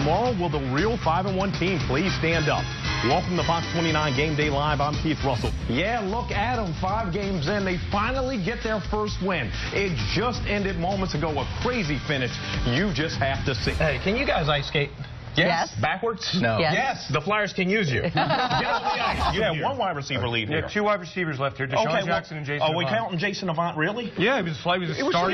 tomorrow, will the real 5-1 team please stand up? Welcome to Fox 29 Game Day Live. I'm Keith Russell. Yeah, look at them. 5 games in. They finally get their first win. It just ended moments ago. A crazy finish. You just have to see. Hey, can you guys ice skate? Yes. Backwards? No. Yes. The Flyers can use you. Get on the ice. You have one wide receiver lead here. Yeah, 2 wide receivers left here. Deshaun Jackson and Jason Are we Avant. counting Jason Avant, really? Yeah, he was a starting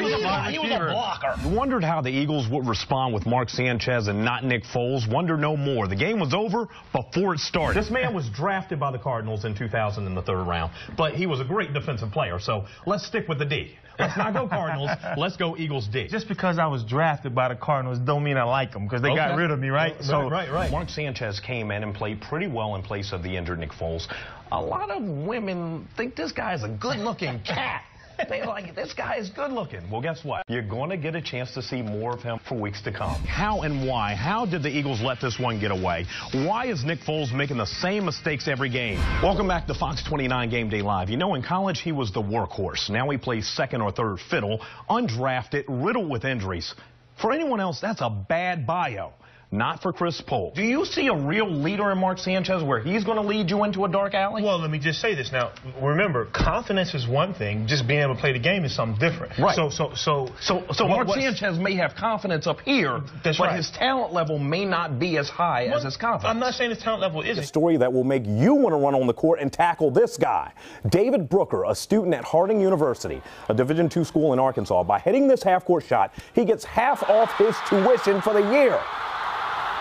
wide He was receiver. a blocker. Wondered how the Eagles would respond with Mark Sanchez and not Nick Foles. Wonder no more. The game was over before it started. This man was drafted by the Cardinals in 2000 in the 3rd round, but he was a great defensive player, so let's stick with the D. Let's not go Cardinals. Let's go Eagles D. Just because I was drafted by the Cardinals don't mean I like them, because they got rid of me, right? Right. Mark Sanchez came in and played pretty well in place of the injured Nick Foles. A lot of women think this guy is a good-looking cat. They like, this guy is good looking. Well, guess what? You're going to get a chance to see more of him for weeks to come. How and why? How did the Eagles let this one get away? Why is Nick Foles making the same mistakes every game? Welcome back to Fox 29 Game Day Live. You know, in college, he was the workhorse. Now he plays 2nd or 3rd fiddle, undrafted, riddled with injuries. For anyone else, that's a bad bio. Not for Chris Polk. Do you see a real leader in Mark Sanchez where he's going to lead you into a dark alley? Well, let me just say this. Now, remember, confidence is one thing. Just being able to play the game is something different. Right. So Mark Sanchez may have confidence up here, but his talent level may not be as high as his confidence. I'm not saying his talent level isn't. A story that will make you want to run on the court and tackle this guy. David Brooker, a student at Harding University, a Division II school in Arkansas. By hitting this half-court shot, he gets half off his tuition for the year.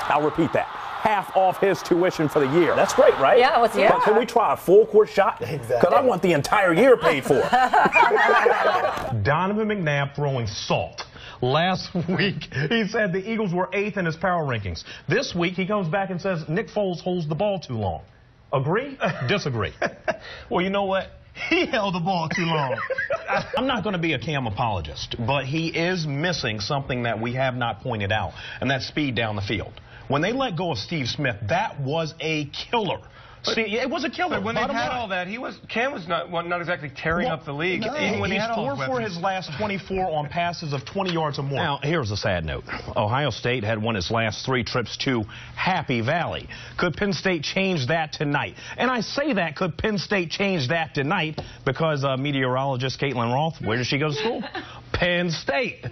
I'll repeat that. Half off his tuition for the year. That's great, right? Yeah, but can we try a full court shot? Exactly. Because I want the entire year paid for. Donovan McNabb throwing salt. Last week, he said the Eagles were 8th in his power rankings. This week, he comes back and says Nick Foles holds the ball too long. Agree? Disagree? Well, you know what? He held the ball too long. I'm not going to be a Cam apologist, but he is missing something that we have not pointed out, and that's speed down the field. When they let go of Steve Smith, that was a killer. See, it was a killer. But when they had all that, Cam was not exactly tearing up the league. No, he's 4 for his last 24 on passes of 20 yards or more. Now, here's a sad note. Ohio State had won its last 3 trips to Happy Valley. Could Penn State change that tonight? And I say that, could Penn State change that tonight? Because meteorologist Caitlin Roth, where did she go to school? Penn State.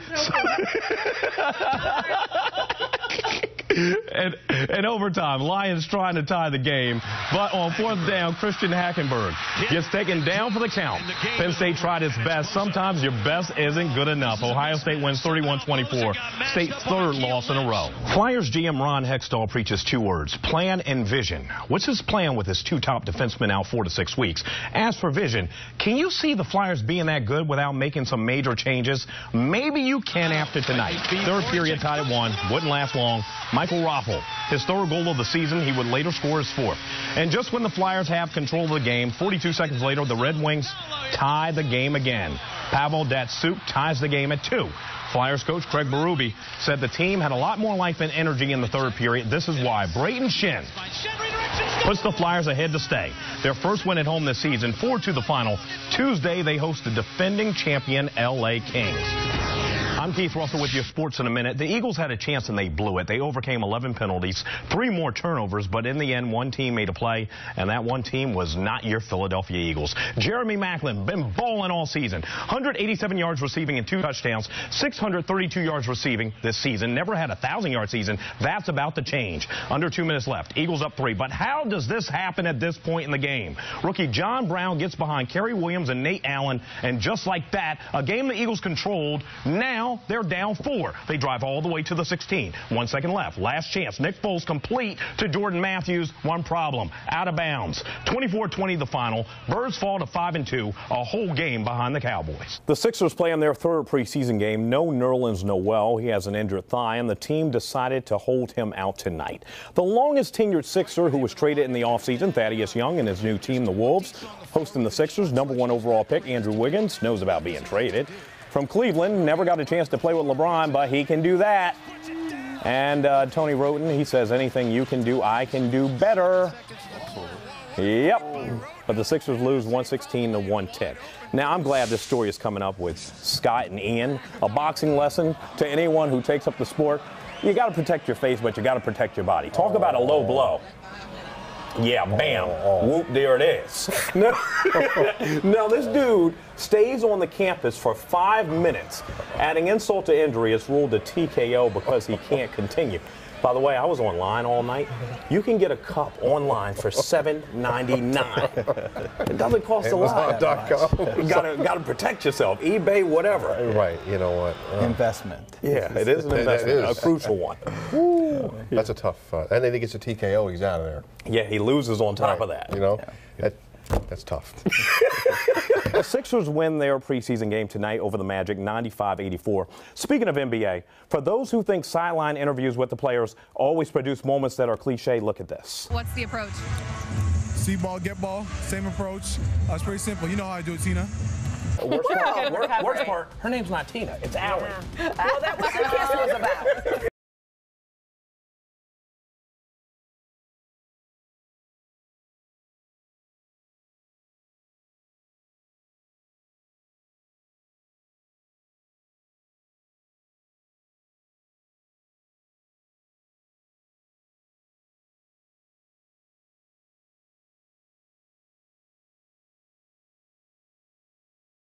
And overtime, Lions trying to tie the game, but on 4th down, Christian Hackenberg gets taken down for the count. Penn State tried its best. Sometimes your best isn't good enough. Ohio State wins 31-24, State's 3rd loss in a row. Flyers GM Ron Hextall preaches 2 words, plan and vision. What's his plan with his 2 top defensemen out 4 to 6 weeks? As for vision, can you see the Flyers being that good without making some major changes? Maybe you can after tonight. 3rd period tied at 1, wouldn't last long. Michael Raffel, his 3rd goal of the season, he would later score his 4th. And just when the Flyers have control of the game, 42 seconds later, the Red Wings tie the game again. Pavel Datsyuk ties the game at 2. Flyers coach Craig Berube said the team had a lot more life and energy in the 3rd period. This is why. Brayton Schenn puts the Flyers ahead to stay. Their first win at home this season, 4-2 the final. Tuesday, they host the defending champion LA Kings. I'm Keith Russell with your sports in a minute. The Eagles had a chance and they blew it. They overcame 11 penalties, 3 more turnovers, but in the end, one team made a play, and that one team was not your Philadelphia Eagles. Jeremy Maclin, been balling all season. 187 yards receiving and 2 touchdowns, 632 yards receiving this season. Never had a 1,000-yard season. That's about to change. Under 2 minutes left. Eagles up 3. But how does this happen at this point in the game? Rookie John Brown gets behind Kerry Williams and Nate Allen, and just like that, a game the Eagles controlled, now they're down 4. They drive all the way to the 16. 1 second left. Last chance. Nick Foles complete to Jordan Matthews. One problem. Out of bounds. 24-20 the final. Birds fall to 5-2. A whole game behind the Cowboys. The Sixers play in their 3rd preseason game. No Nerlens Noel. He has an injured thigh, and the team decided to hold him out tonight. The longest tenured Sixer who was traded in the offseason, Thaddeus Young, and his new team, the Wolves, hosting the Sixers. #1 overall pick, Andrew Wiggins, knows about being traded. From Cleveland, never got a chance to play with LeBron, but he can do that. And Tony Roten, he says, anything you can do, I can do better. Yep. But the Sixers lose 116 to 110. Now, I'm glad this story is coming up with Scott and Ian. A boxing lesson to anyone who takes up the sport. You got to protect your face, but you got to protect your body. Talk about a low blow. Yeah, bam. Whoop, there it is. Now, this dude stays on the campus for 5 minutes. Adding insult to injury, it's ruled a TKO because he can't continue. By the way, I was online all night. You can get a cup online for $7.99. It doesn't cost a lot. You gotta protect yourself. eBay, whatever. Right. You know what? Investment. Yeah, it is an investment, a crucial one. That's a tough. And then he gets a TKO. He's out of there. Yeah, he loses on top of that. You know, that's tough. The Sixers win their preseason game tonight over the Magic, 95-84. Speaking of NBA, for those who think sideline interviews with the players always produce moments that are cliche, look at this. What's the approach? See ball, get ball, same approach. It's pretty simple. You know how I do it, Tina. Worst part, her name's not Tina, it's Allie. Well, that was what the kiss was about.